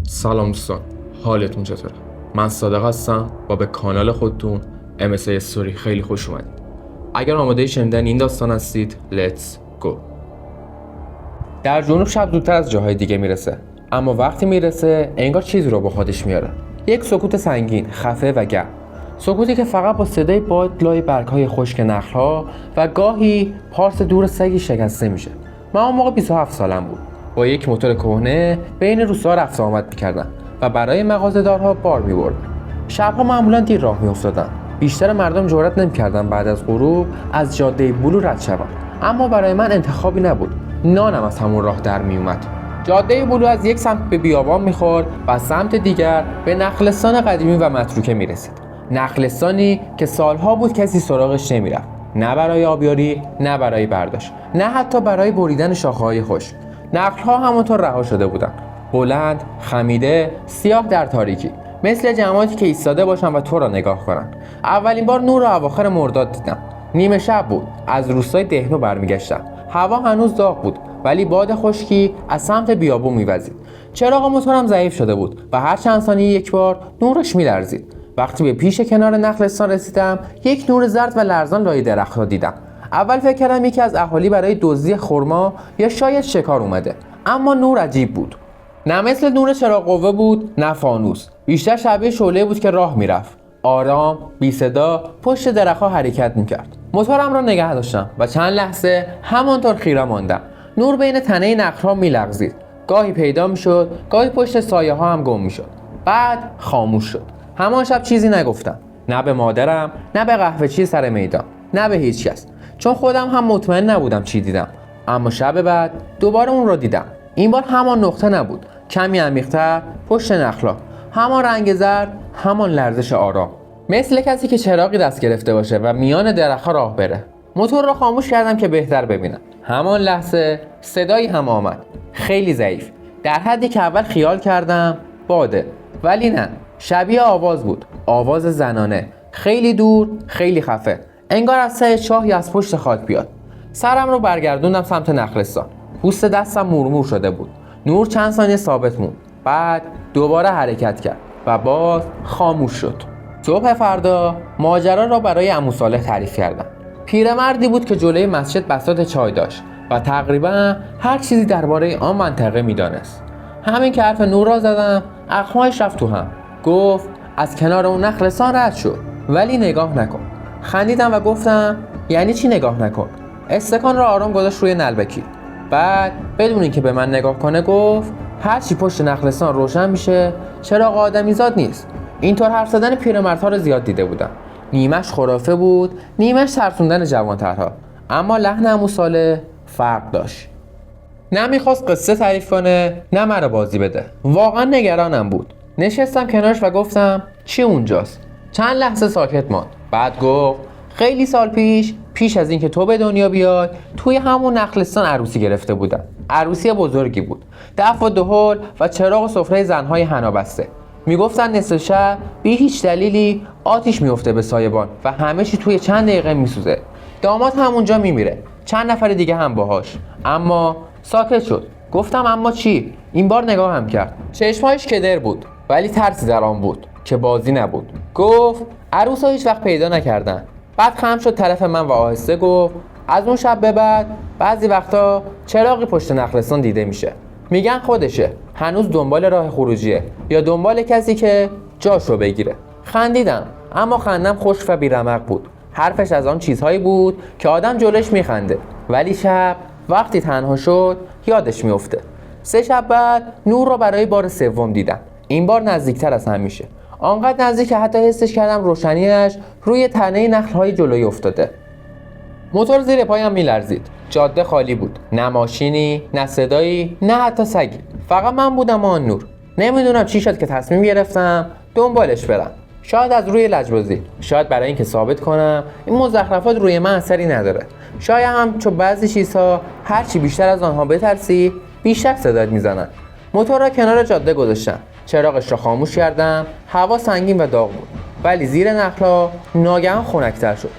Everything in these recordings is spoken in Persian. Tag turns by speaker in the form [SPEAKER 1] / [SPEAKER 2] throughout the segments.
[SPEAKER 1] سلام دوستان، حالتون چطوره؟ من صادق هستم و به کانال خودتون MSA Story خیلی خوش اومدید. اگر آماده شنیدن این داستان هستید، let's go. در جنوب شب زودتر از جاهای دیگه میرسه، اما وقتی میرسه انگار چیزی رو با خودش میاره. یک سکوت سنگین، خفه و گرم. سکوتی که فقط با صدای باد لای برگ‌های خشک نخل‌ها و گاهی پارس دور سگی شکسته میشه. من اون موقع 27 سالم بود. با یک موتور کهنه بین روستا رفت و آمد می‌کردم و برای مغازه‌دارها بار می‌بردم. شب‌ها معمولاً دیر راه می‌افتادم. بیشتر مردم جرئت نمی‌کردن بعد از غروب از جاده بلو رد شوند. اما برای من انتخابی نبود. نانم از همون راه در میومد. جاده بلو از یک سمت به بیابان می‌خورد و سمت دیگر به نخلستان قدیمی و متروکه می‌رسید. نخلستانی که سالها بود کسی سراغش نمیرفت، نه برای آبیاری، نه برای برداشت، نه حتی برای بریدن شاخه‌های خشک. نخل‌ها همونطور رها شده بودند، بلند، خمیده، سیاه در تاریکی، مثل جماعتی که ایستاده باشن و تو را نگاه کنن. اولین بار نور را اواخر مرداد دیدم. نیمه شب بود. از روستای دهنو برمیگشتم. هوا هنوز داغ بود، ولی باد خشکی از سمت بیابون میوزید. چراغ موتورم ضعیف شده بود و هر چند ثانیه یک بار نورش میلرزید. وقتی به پیش کنار نخلستان رسیدم، یک نور زرد و لرزان لای درخت‌ها دیدم. اول فکر کردم یکی از اهالی برای دزدی خرما یا شاید شکار اومده، اما نور عجیب بود. نه مثل نور چراغ قوه بود، نه فانوس. بیشتر شبیه شعله بود که راه میرفت. آرام، بی صدا پشت درخت‌ها حرکت میکرد. موتورم را نگه داشتم و چند لحظه همانطور خیره ماندم. نور بین تنه نخل‌ها میلغزید. گاهی پیدا میشد، گاهی پشت سایه‌ها هم گم میشد. بعد خاموش شد. همان شب چیزی نگفتم، نه به مادرم، نه به قهوه‌چی سر میدان، نه به هیچ کس، چون خودم هم مطمئن نبودم چی دیدم. اما شب بعد دوباره اون رو دیدم. این بار همان نقطه نبود، کمی عمیق‌تر پشت نخلا، همان رنگ زرد، همان لرزش آرام، مثل کسی که چراغی دست گرفته باشه و میان درخت‌ها راه بره. موتور رو خاموش کردم که بهتر ببینم. همان لحظه صدایی هم آمد، خیلی ضعیف، در حدی که اول خیال کردم باده، ولی نه، شبیه آواز بود، آواز زنانه، خیلی دور، خیلی خفه، انگار از ته چاه یا از پشت خاک بیاد. سرم رو برگردوندم سمت نخلستان. پوست دستم مورمور شده بود. نور چند ثانیه ثابت موند، بعد دوباره حرکت کرد و باز خاموش شد. صبح فردا ماجرا را برای عمو صالح تعریف کردم. پیرمردی بود که جلوی مسجد بساط چای داشت و تقریبا هر چیزی درباره آن منطقه میدانست. همین که حرف نور را زدم، اخمایش رفت تو هم. گفت از کنار اون نخلستان رد شو، ولی نگاه نکن. خندیدم و گفتم یعنی چی نگاه نکن؟ استکان را آرام گذاشت روی نلبکی. بعد بدون اینکه به من نگاه کنه گفت هرچی پشت نخلستان روشن میشه چراغ آدمیزاد نیست. اینطور حرف زدن پیرمردها رو زیاد دیده بودم. نیمش خرافه بود، نیمش ترسوندن جوانترها. اما لحن عمو صالح فرق داشت. نه میخواست قصه تعریف کنه، نه مرا بازی بده. واقعا نگرانم بود. نشستم کنارش و گفتم چی اونجاست؟ چند لحظه ساکت ماند. بعد گفت خیلی سال پیش از اینکه تو به دنیا بیای، توی همون نخلستان عروسی گرفته بودم. عروسی بزرگی بود. دف و دهل و چراغ و سفره زنهای حنا بسته. میگفتن نصف شب بی هیچ دلیلی آتیش میفته به سایبان و همه چی توی چند دقیقه میسوزه. داماد همونجا میمیره. چند نفر دیگه هم باهاش. اما ساکت شد. گفتم اما چی؟ این بار نگاهم کرد. چشمایش کدر بود، ولی ترسی در آن بود که بازی نبود. گفت عروسا هیچ وقت پیدا نکردن. بعد خم شد طرف من و آهسته گفت از اون شب به بعد بعضی وقتا چراغی پشت نخلستان دیده میشه. میگن خودشه، هنوز دنبال راه خروجیه یا دنبال کسی که جاشو بگیره. خندیدم، اما خندم خشک و بیرمق بود. حرفش از آن چیزهایی بود که آدم جلوش میخنده، ولی شب وقتی تنها شد یادش میفته. 3 شب بعد نور رو برای بار سوم دیدم. این بار نزدیکتر از همیشه، آنقدر نزدیک که حتی حسش کردم روشنیش روی تنه نخل‌های جلویی افتاده. موتور زیر پایم میلرزید. جاده خالی بود، نه ماشینی، نه صدایی، نه حتی سگی. فقط من بودم و آن نور. نمیدونم چی شد که تصمیم گرفتم دنبالش برم. شاید از روی لجبازی، شاید برای اینکه ثابت کنم این مزخرفات روی من اثری نداره. شاید هم چون بعضی چیزها هرچی بیشتر از آنها بترسی بیشتر صدات میزنن. موتور را کنار جاده گذاشتم. چراغش را خاموش کردم. هوا سنگین و داغ بود، ولی زیر نخل‌ها ناگهان خنک‌تر شد.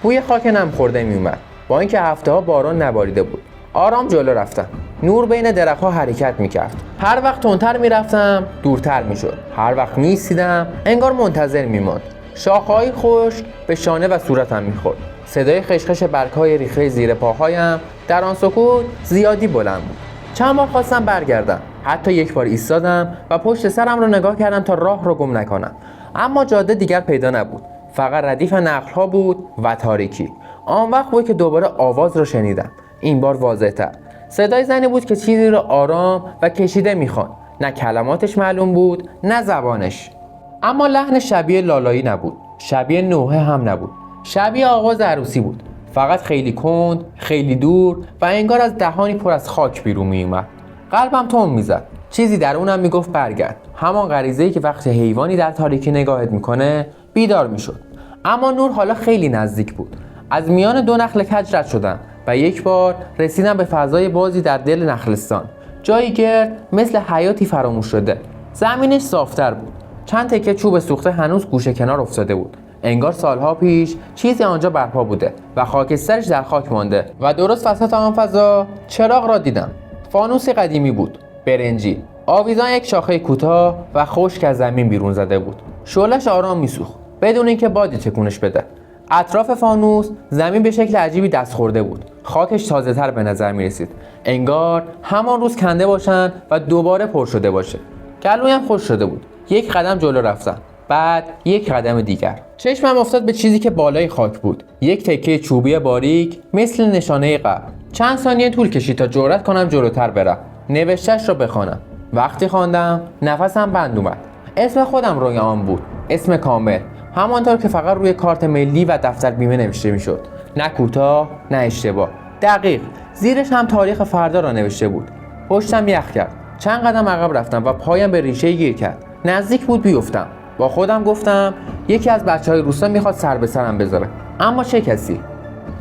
[SPEAKER 1] بوی خاک نم خورده میومد، با اینکه هفته‌ها باران نباریده بود. آرام جلو رفتم. نور بین درخت‌ها حرکت می‌کرد. هر وقت تندتر می‌رفتم دورتر می‌شد. هر وقت می‌ایستادم انگار منتظر می‌ماند. شاخه‌های خشک به شانه و صورتم می‌خورد. صدای خشخش برگ‌های ریخته زیر پاهایم در آن سکوت زیادی بلند بود. چند بار خواستم برگردم. حتی یک بار ایستادم و پشت سرم رو نگاه کردم تا راه رو گم نکنم. اما جاده دیگر پیدا نبود. فقط ردیف نخل‌ها بود و تاریکی. آن وقت بود که دوباره آواز رو شنیدم. این بار واضح‌تر. صدای زنی بود که چیزی رو آرام و کشیده می‌خواند. نه کلماتش معلوم بود، نه زبانش. اما لحن شبیه لالایی نبود. شبیه نوحه هم نبود. شبیه آواز عروسی بود. فقط خیلی کند، خیلی دور و انگار از دهانی پر از خاک بیرون می‌اومد. قلبم تند می‌زد. چیزی درونم میگفت برگرد. همان غریزه‌ای که وقتی حیوانی در تاریکی نگاهت می‌کنه، بیدار می‌شد. اما نور حالا خیلی نزدیک بود. از میان دو نخل کج رد شدم و یک بار رسیدم به فضای بازی در دل نخلستان. جایی گرد مثل حیاتی فراموش شده. زمینش صافتر بود. چند تکه چوب سوخته هنوز گوشه کنار افتاده بود. انگار سالها پیش چیزی آنجا برپا بوده و خاکسترش در خاک مانده. و درست وسط آن فضا چراغ را دیدم. فانوسی قدیمی بود، برنجی، آویزان یک شاخه کوتاه و خشک از زمین بیرون زده بود. شعله‌اش آرام میسوخت بدون اینکه بادی تکونش بده. اطراف فانوس زمین به شکل عجیبی دست خورده بود. خاکش تازه‌تر به نظر می رسید. انگار همان روز کنده باشن و دوباره پر شده باشه. گلویم خوش شده بود. یک قدم جلو رفتم. بعد یک قدم دیگر. چشمم افتاد به چیزی که بالای خاک بود. یک تکه چوبی باریک مثل نشانه قبر. چند ثانیه طول کشید تا جرأت کنم جلوتر برم. نوشته‌اش رو بخوانم. وقتی خواندم نفسم بند اومد. اسم خودم روی آن بود. اسم کامل. همانطور که فقط روی کارت ملی و دفتر بیمه نوشته میشد. نه کوتاه، نه اشتباه. دقیق. زیرش هم تاریخ فردا را نوشته بود. پشتم یخ کرد. چند قدم عقب رفتم و پایم به ریشه گیر کرد. نزدیک بود بیفتم. با خودم گفتم یکی از بچهای روستا میخواد سر به سرم بذاره. اما چه کسی؟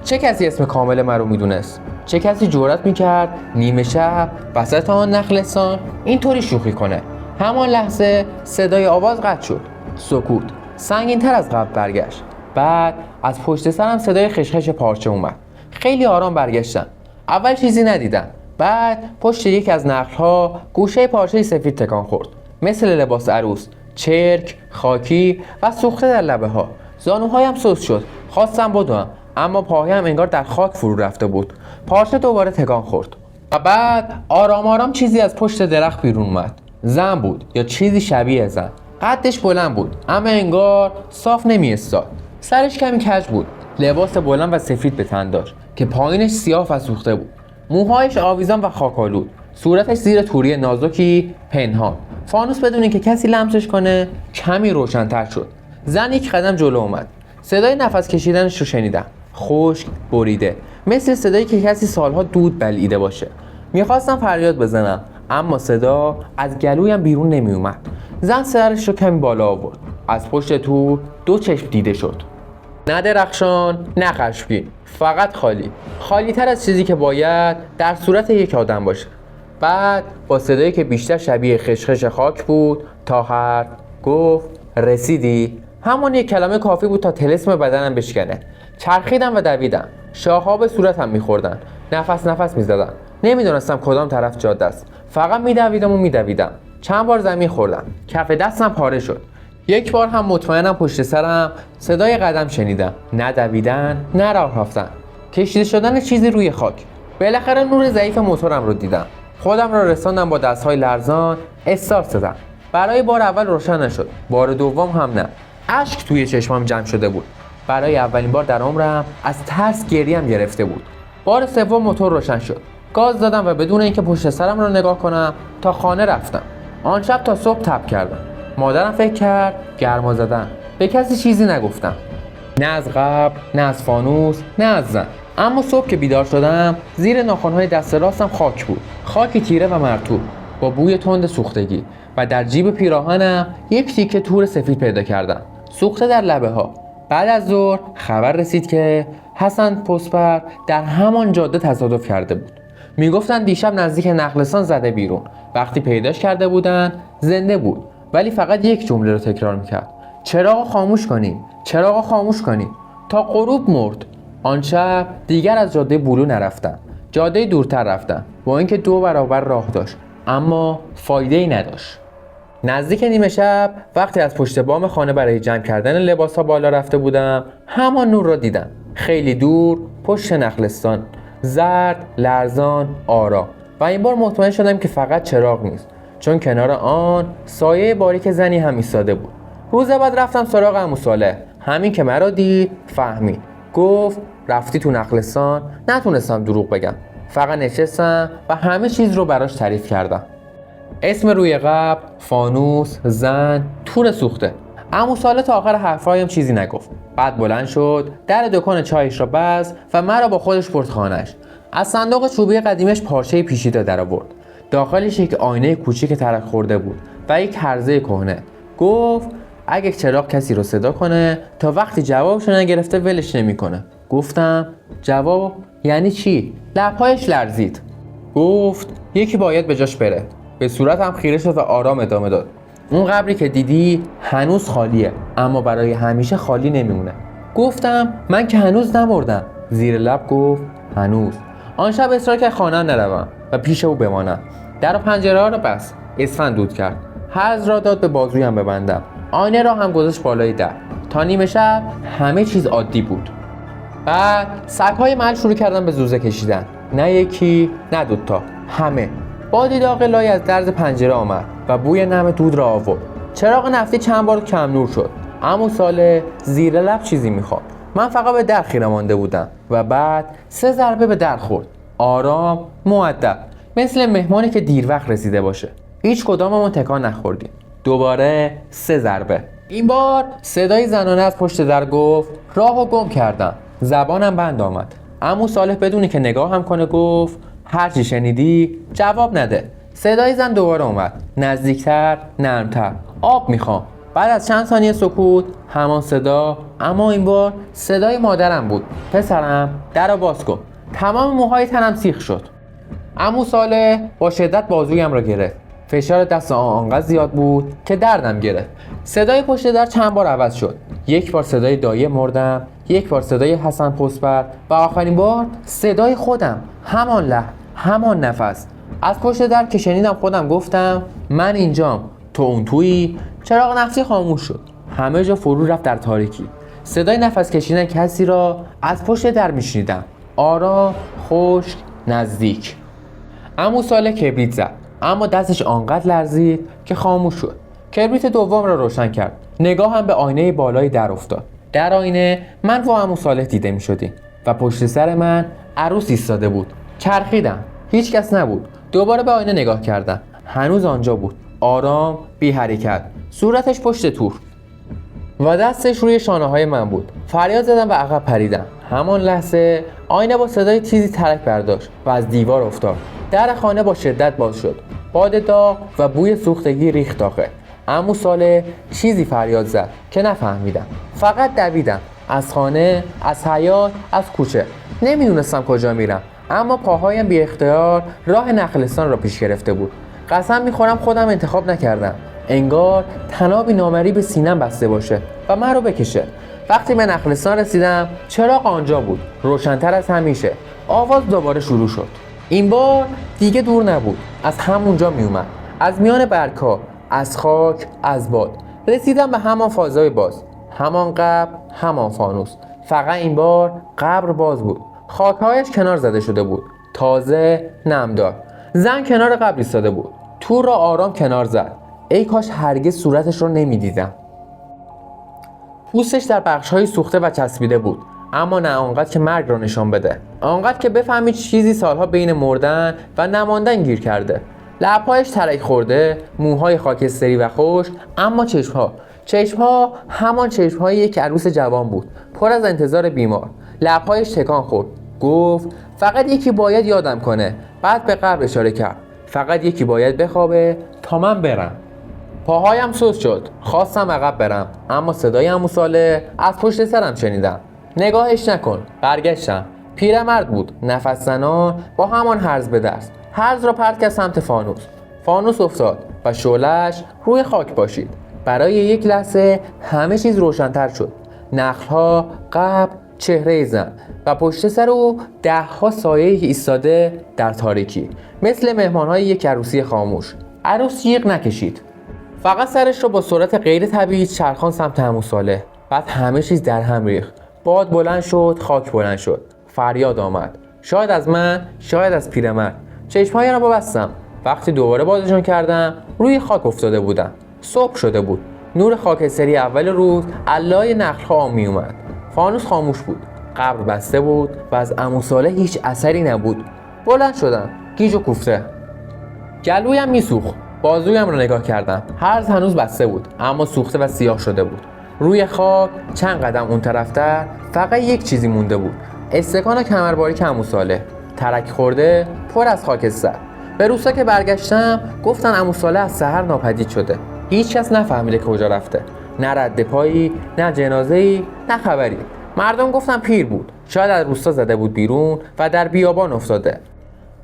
[SPEAKER 1] چه کسی اسم کامل من رو میدونست؟ چه کسی جرأت میکرد نیمه شب وسط آن نخلستان اینطوری شوخی کنه؟ همان لحظه صدای آواز قطع شد. سکوت. سنگین‌تر از قبل برگشت. بعد از پشت سرم صدای خشخش پارچه اومد. خیلی آرام برگشتم. اول چیزی ندیدم. بعد پشت یکی از نخل‌ها گوشه پارچه سفید تکان خورد. مثل لباس عروس، چرک، خاکی و سوخته در لبه‌ها. زانوهایم سست شد. خواستم بدوم، اما پاهایم انگار در خاک فرو رفته بود. پارچه دوباره تکان خورد. و بعد آرام آرام چیزی از پشت درخت بیرون اومد. زن بود یا چیزی شبیه زن. قدش بلند بود اما انگار صاف نمی استاد. سرش کمی کج بود. لباس بلند و سفید به تن داشت که پایینش سیاه و سوخته بود. موهایش آویزان و خاک‌آلود. صورتش زیر توری نازکی پنهان. فانوس بدون اینکه کسی لمسش کنه کمی روشن‌تر شد. زن یک قدم جلو اومد. صدای نفس کشیدنش رو شنیدم. خشک، بریده، مثل صدایی که کسی سالها دود بلعیده باشه. میخواستم فریاد بزنم اما صدا از گلویم بیرون نمی اومد. زن سرش رو کمی بالا آورد. از پشت تور دو چشم دیده شد. نه درخشان، نه خشمگین، فقط خالی. خالی تر از چیزی که باید در صورت یک آدم باشه. بعد با صدایی که بیشتر شبیه خشخش خاک بود تا حرف گفت رسیدی؟ همون یک کلمه کافی بود تا طلسم بدنم بشکنه. چرخیدم و دویدم. شاه‌ها به صورتم می‌خوردن. نفس می‌زدم. نمی‌دونستم کدام طرف جاده است. فقط می‌دویدم. چند بار زمین خوردم. کف دستم پاره شد. یک بار هم مطمئنم پشت سرم صدای قدم شنیدم. نه دویدن، نه راه رفتن. کشیده شدن چیزی روی خاک. بالاخره نور ضعیف موتورم رو دیدم. خودم را رساندم با دست‌های لرزان. استارت زدم. برای بار اول روشن نشد. بار دوم هم نه. اشک توی چشمام جمع شده بود. برای اولین بار در عمرم از ترس گریم گرفته بود. بار سوم موتور روشن شد. گاز دادم و بدون اینکه پشت سرم رو نگاه کنم تا خانه رفتم. آن شب تا صبح تب کردم. مادرم فکر کرد گرما زدن. به کسی چیزی نگفتم. نه از قبر، نه از فانوس، نه از زن. اما صبح که بیدار شدم زیر ناخن‌های دست راستم خاک بود. خاکی تیره و مرطوب با بوی تند سوختگی و در جیب پیراهنم یک تیکه تور سفید پیدا کردم. سوخته در لبه‌ها. بعد از ظهر خبر رسید که حسن پسپر در همان جاده تصادف کرده بود. میگفتن دیشب نزدیک نخلستان زده بیرون. وقتی پیداش کرده بودن زنده بود ولی فقط یک جمله رو تکرار میکرد: چراغو خاموش کنیم. تا غروب مرد. آن شب دیگر از جاده بلو نرفتم. جاده دورتر رفتم با اینکه 2 برابر راه داشت، اما فایده ای نداشت. نزدیک نیمه شب وقتی از پشت بام خانه برای جمع کردن لباس‌ها بالا رفته بودم، همان نور را دیدم. خیلی دور پشت نخلستان، زرد، لرزان، آرام. و این بار مطمئن شدم که فقط چراغ نیست، چون کنار آن سایه باریک زنی هم ایستاده بود. روز بعد رفتم سراغ عمو صالح. همین که مرا دید فهمید. گفت رفتی تو نخلستان؟ نتونستم دروغ بگم. فقط نشستم و همه چیز رو براش تعریف کردم. اسم روی قبر، فانوس، زن، تور سوخته. عمو صالح تا آخر حرفایم چیزی نگفت. بعد بلند شد، در دکان چایش را بست و مرا با خودش برد خانه‌اش. از صندوق چوبی قدیمش پارچه پیچیده در آورد. داخلش یک آینه کوچیک ترک خورده بود و یک هرزه کهنه. گفت اگه چراغ کسی رو صدا کنه تا وقتی جوابش نگرفته ولش نمیکنه. گفتم جواب یعنی چی؟ لب‌هایش لرزید. گفت یکی باید به جاش بره. به صورتم خیره شد و آرام ادامه داد. اون قبری که دیدی هنوز خالیه، اما برای همیشه خالی نمیمونه. گفتم من که هنوز نمردم. زیر لب گفت هنوز. آن شب اصرار کرد خانه نروم و پیش او بمانم. در و پنجره ها رو بست. اسفند دود کرد. حرز را داد به بازویم ببندم. آینه را هم گذاشت بالای در. تا نیمه شب همه چیز عادی بود. بعد سگ‌های محل شروع کردن به زوزه کشیدن. نه یکی، نه دوتا، همه. بادی داغ لای از درز پنجره آمد و بوی نم دود را آورد. چراغ نفتی چند بار کم نور شد. عمو صالح زیر لب چیزی می‌خواست. من فقط به در خیره مانده بودم و بعد 3 ضربه به در خورد. آرام، مؤدب، مثل مهمانی که دیر وقت رسیده باشه. هیچ کداممون تکان نخوردیم. دوباره 3 ضربه. این بار صدای زنانه از پشت در گفت راهو گم کردم. زبانم بند آمد. عمو صالح بدونی که نگاه هم کنه گفت هر چی شنیدی جواب نده. صدای زن دوباره اومد، نزدیکتر، نرمتر. آب میخوام. بعد از چند ثانیه سکوت همان صدا، اما این بار صدای مادرم بود. پسرم درو باز کن. تمام موهای تنم سیخ شد. عمو صالح با شدت بازویم را گرفت. فشار دست آنقدر زیاد بود که دردم گرفت. صدای پشت در چند بار عوض شد. یک بار صدای دایه مردم، یک بار صدای حسن پسبر و آخرین بار صدای خودم. همان لحن، همان نفس. از پشت در که شنیدم خودم گفتم من اینجام، تو اون تویی. چراغ نفتی خاموش شد. همه جا فرو رفت در تاریکی. صدای نفس کشیدن کسی را از پشت در میشنیدم. آرام، خشک، نزدیک. عمو صالح کبریت زد، اما دستش آنقدر لرزید که خاموش شد. کبریت دوم را روشن کرد. نگاهم به آینه بالای در افتاد. در آینه من و عمو صالح دیده می شدیم و پشت سر من عروس ایستاده بود. چرخیدم. هیچ کس نبود. دوباره به آینه نگاه کردم. هنوز آنجا بود. آرام، بی حرکت. صورتش پشت تور و دستش روی شانه های من بود. فریاد زدم و عقب پریدم. همان لحظه آینه با صدای تیزی ترک برداشت و از دیوار افتاد. در خانه با شدت باز شد. باد داغ و بوی سوختگی ریخت داخل. عمو صالح چیزی فریاد زد که نفهمیدم. فقط دویدم. از خانه، از حیاط، از کوچه. نمیدونستم کجا میرم، اما پاهایم بی اختیار راه نخلستان را پیش گرفته بود. قسم میخورم خودم انتخاب نکردم. انگار طنابی نامری به سینم بسته باشه و من رو بکشه. وقتی به نخلستان رسیدم چراغ آنجا بود، روشن‌تر از همیشه. آواز دوباره شروع شد. این بار دیگه دور نبود، از همونجا می اومد. از میان برگ‌ها، از خاک، از باد. رسیدم به همان فازای باز، همان قبر، همان فانوس. فقط این بار قبر باز بود. خاک‌هایش کنار زده شده بود، تازه، نمدار. زن کنار قبر ایستاده بود. تور را آرام کنار زد. ای کاش هرگز صورتش رو نمی‌دیدم. پوستش در بخش‌های سوخته و چسبیده بود، اما نه آنقدر که مرگ را نشان بده، آنقدر که بفهمید چیزی سالها بین مردن و نماندن گیر کرده. لب‌هایش ترک خورده، موهای خاکستری و خشک، اما چشم‌ها همان چشم‌های یک عروس جوان بود، پر از انتظار بیمار. لب‌هایش تکان خورد. گفت فقط یکی باید یادم کنه. بعد به قبر اشاره کرد. فقط یکی باید بخوابه تا من برم. پاهایم سست شد. خواستم عقب برم، اما صدای عمو صالح از پشت سرم شنیدم. نگاهش نکن. برگشتم. پیرمرد بود، نفس زنان، با همان هرز به دست. هرز را پرت کرد سمت فانوس. فانوس افتاد و شعله‌اش روی خاک پاشید. برای یک لحظه همه چیز روشن‌تر شد. نخل‌ها، قبر، چهره زن و پشت سر او 10 سایه ایستاده در تاریکی، مثل مهمانهای یک عروسی خاموش. عروس جیغ نکشید، فقط سرش رو با سرعت غیر طبیعی چرخان سمت عمو صالح. بعد همه چیز در هم ریخت. باد بلند شد، خاک بلند شد، فریاد آمد، شاید از من، شاید از پیرمرد. چشمهایم را بستم. وقتی دوباره بازشون کردم، روی خاک افتاده بودم. صبح شده بود. نور خاکستری اول روز علای نخل‌ها می اومد. فانوس خاموش بود. قبر بسته بود و از عمو صالح هیچ اثری نبود. بلند شدم، گیج و کوفته. گلویم میسوخت. بازویم رو نگاه کردم. هرز هنوز بسته بود، اما سوخته و سیاه شده بود. روی خاک چند قدم اون طرفتر فقط یک چیزی مونده بود. استکان کمرباریک عمو صالح، ترک خورده، پر از خاکستر. به روستا که برگشتم گفتن عمو صالح از سحر ناپدید شده. هیچ کس نفهمیده کجا رفته. نه رد پایی، نه جنازه‌ای، نه خبری. مردم گفتن پیر بود، شاید از روستا زده بود بیرون و در بیابان افتاده.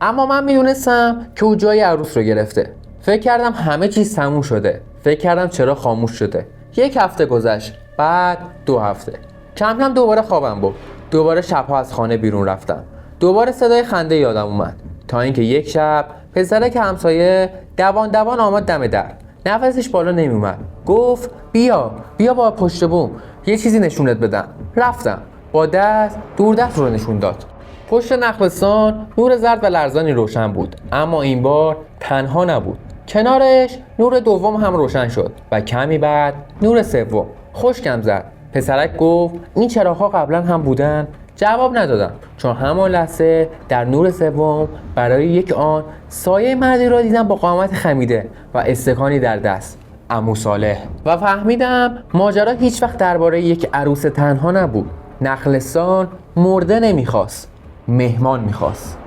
[SPEAKER 1] اما من میدونستم که او جای عروس رو گرفته. فکر کردم همه چیز تموم شده. فکر کردم چرا خاموش شده. 1 هفته گذشت، بعد 2 هفته. کم کم دوباره خوابم بود. دوباره شبها از خانه بیرون رفتم. دوباره صدای خنده یادم اومد. تا اینکه یک شب پسرک همسایه دوان آمد دم در. نفسش بالا نمی اومد. گفت بیا با پشت بوم، یه چیزی نشونت بدم. رفتم. با دست دوردست رو نشون داد. پشت نخلستان نور زرد و لرزانی روشن بود، اما این بار تنها نبود. کنارش نور دوم هم روشن شد و کمی بعد نور سوم. خشکم زد. پسرک گفت این چراغ‌ها قبلا هم بودن؟ جواب ندادم، چون همان لحظه در نور سوم برای یک آن سایه مردی را دیدم با قامت خمیده و استکانی در دست. عمو صالح. و فهمیدم ماجرا هیچ وقت درباره یک عروس تنها نبود. نخلستان مرده نمیخواست، مهمان میخواست.